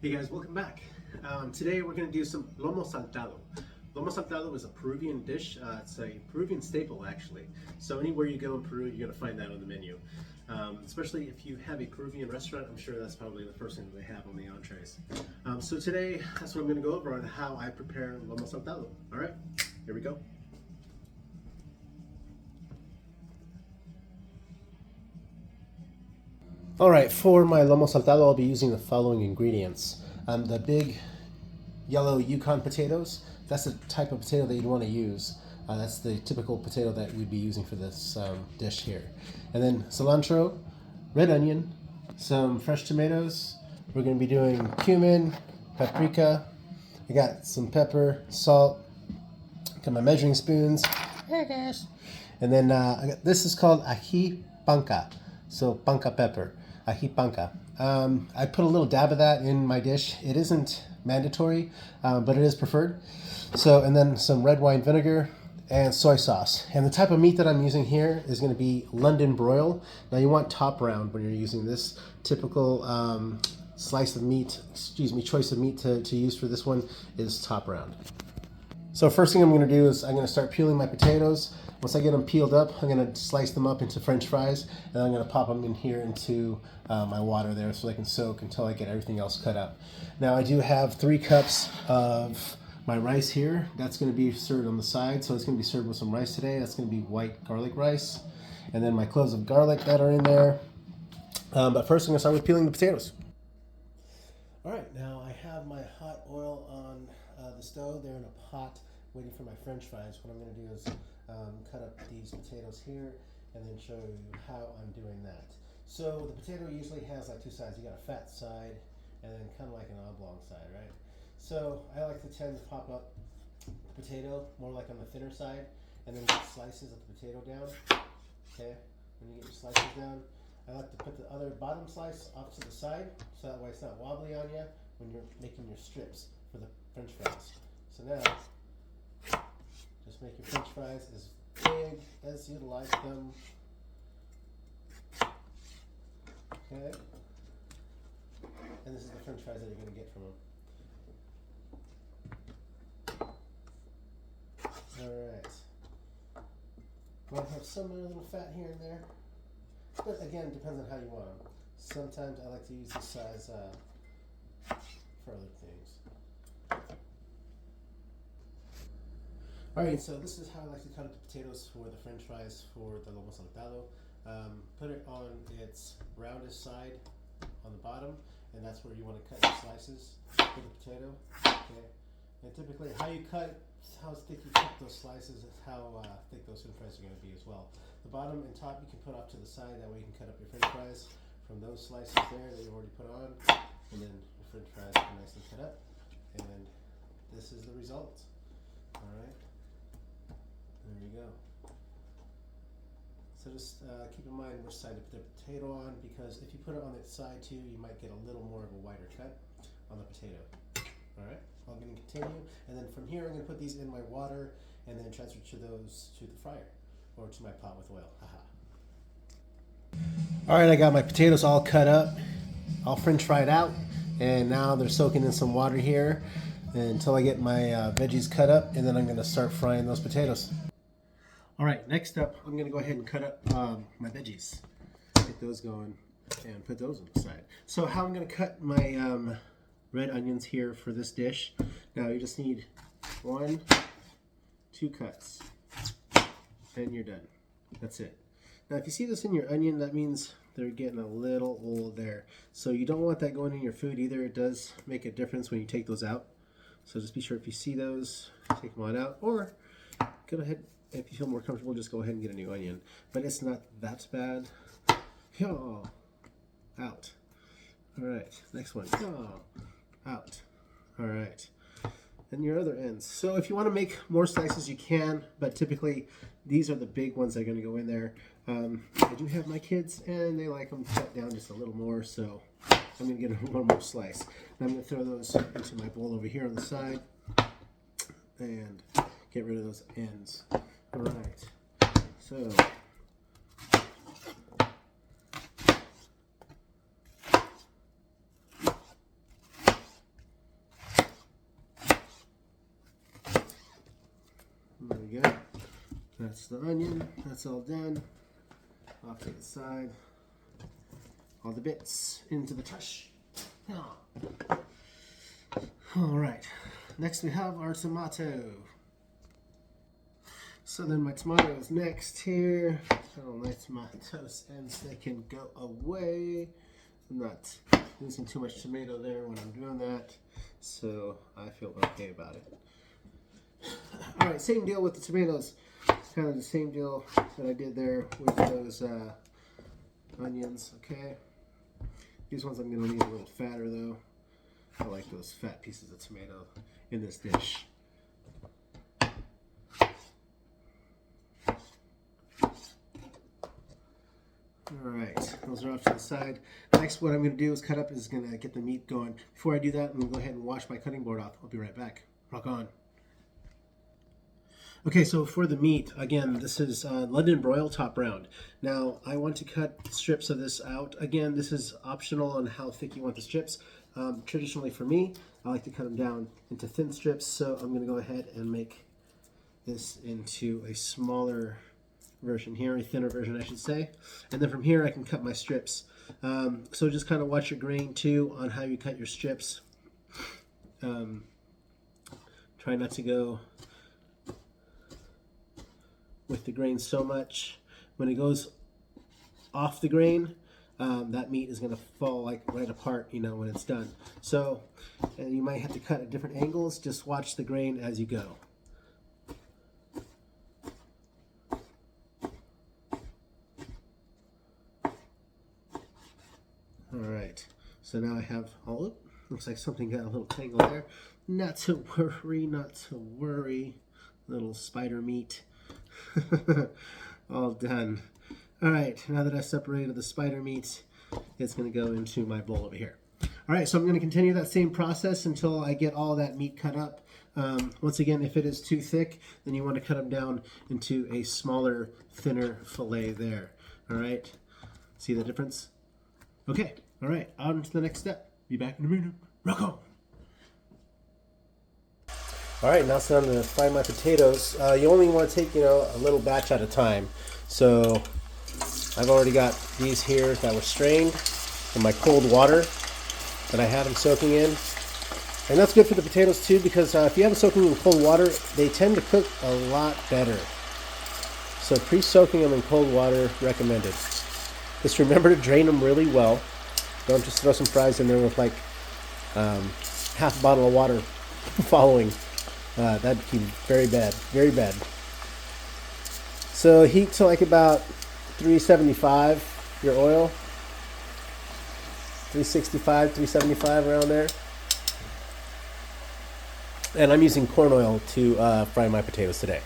Hey guys, welcome back. Today we're going to do some Lomo Saltado. Lomo Saltado is a Peruvian dish. It's a Peruvian staple actually. So anywhere you go in Peru, you're going to find that on the menu. Especially if you have a Peruvian restaurant, I'm sure that's probably the first thing they have on the entrees. So today, that's what I'm going to go over on how I prepare Lomo Saltado. Alright, here we go. Alright, for my Lomo Saltado, I'll be using the following ingredients. The big yellow Yukon potatoes, that's the type of potato that you'd want to use. That's the typical potato that we'd be using for this dish here. And then cilantro, red onion, some fresh tomatoes. We're going to be doing cumin, paprika. I got some pepper, salt, got my measuring spoons. And then this is called ají panca, so panca pepper. Ají panca. I put a little dab of that in my dish. It isn't mandatory, but it is preferred. So, and then some red wine vinegar and soy sauce. And the type of meat that I'm using here is going to be London Broil. Now you want top round when you're using this. Typical choice of meat to use for this one is top round. So first thing I'm going to do is I'm going to start peeling my potatoes. Once I get them peeled up, I'm going to slice them up into French fries, and I'm going to pop them in here into my water there so they can soak until I get everything else cut up. Now I do have 3 cups of my rice here. That's going to be served on the side, so it's going to be served with some rice today. That's going to be white garlic rice. And then my cloves of garlic that are in there. But first I'm going to start with peeling the potatoes. Alright, now I have my hot oil on the stove. They're in a pot waiting for my French fries. What I'm going to do is cut up these potatoes here and then show you how I'm doing that. So the potato usually has like 2 sides. You got a fat side and then kind of like an oblong side, right? So I like to tend to pop up the potato more like on the thinner side and then get slices of the potato down. Okay, when you get your slices down, I like to put the other bottom slice off to the side so that way it's not wobbly on you when you're making your strips for the French fries. So now, just make your French fries as big as you'd like them. Okay, and this is the French fries that you're going to get from them. Alright, might have some little fat here and there, but again, it depends on how you want them. Sometimes I like to use this size for other things. Alright, so this is how I like to cut up the potatoes for the French fries for the Lomo Saltado. Put it on its roundest side on the bottom, and that's where you want to cut your slices for the potato. Okay, and typically how thick you cut those slices is how thick those French fries are going to be as well. The bottom and top you can put off to the side, that way you can cut up your French fries from those slices there that you've already put on, and then your French fries are nicely cut up, and this is the result. Alright, there you go. So just keep in mind which side to put the potato on, because if you put it on its side too, you might get a little more of a wider cut on the potato. Alright, I'm going to continue, and then from here I'm going to put these in my water and then transfer those to the fryer or to my pot with oil. Alright, I got my potatoes all cut up, all French fried out, and now they're soaking in some water here until I get my veggies cut up, and then I'm going to start frying those potatoes. Alright, next up I'm going to go ahead and cut up my veggies. Get those going and put those on the side. So how I'm going to cut my red onions here for this dish. Now you just need 1, 2 cuts and you're done. That's it. Now if you see this in your onion, that means they're getting a little old there. So you don't want that going in your food either. It does make a difference when you take those out. So just be sure if you see those, take them on out, or go ahead, if you feel more comfortable, just go ahead and get a new onion. But it's not that bad. Oh, out. Alright, next one. Oh, out. Alright. And your other ends. So if you want to make more slices, you can, but typically these are the big ones that are going to go in there. I do have my kids, and they like them cut down just a little more, so I'm going to get one more slice. And I'm going to throw those into my bowl over here on the side and get rid of those ends. Alright, so That's the onion. That's all done. Off to the side. All the bits into the trash. All right. Next we have our tomato. So then my tomato is next here. I don't like tomatoes ends, they can go away. I'm not using too much tomato there when I'm doing that, so I feel okay about it. All right, same deal with the tomatoes. Kind of the same deal that I did there with those onions, okay? These ones I'm gonna leave a little fatter though. I like those fat pieces of tomato in this dish. Alright, those are off to the side. Next, what I'm going to do is going to get the meat going. Before I do that, I'm going to go ahead and wash my cutting board off. I'll be right back. Rock on. Okay, so for the meat, again, this is London Broil top round. Now, I want to cut strips of this out. Again, this is optional on how thick you want the strips. Traditionally for me, I like to cut them down into thin strips, so I'm going to go ahead and make this into a smaller version here, a thinner version I should say, and then from here I can cut my strips. So just kind of watch your grain too on how you cut your strips. Try not to go with the grain so much. When it goes off the grain, that meat is going to fall like right apart, you know, when it's done. So you might have to cut at different angles. Just watch the grain as you go. Alright, so now I have all up. Looks like something got a little tangle there. Not to worry, not to worry. Little spider meat. All done. Alright, now that I separated the spider meat, it's going to go into my bowl over here. Alright, so I'm going to continue that same process until I get all that meat cut up. Once again, if it is too thick, then you want to cut them down into a smaller, thinner fillet there. Alright, see the difference? Okay, all right, on to the next step. Be back in a minute. Rock on. All right, now it's time to fry my potatoes. You only want to take, a little batch at a time. So I've already got these here that were strained from my cold water that I had them soaking in. And that's good for the potatoes too, because if you have them soaking in cold water, they tend to cook a lot better. So pre-soaking them in cold water, recommended. Just remember to drain them really well. Don't just throw some fries in there with like half a bottle of water following. That'd be very bad, very bad. So heat to like about 375 your oil. 365, 375 around there. And I'm using corn oil to fry my potatoes today.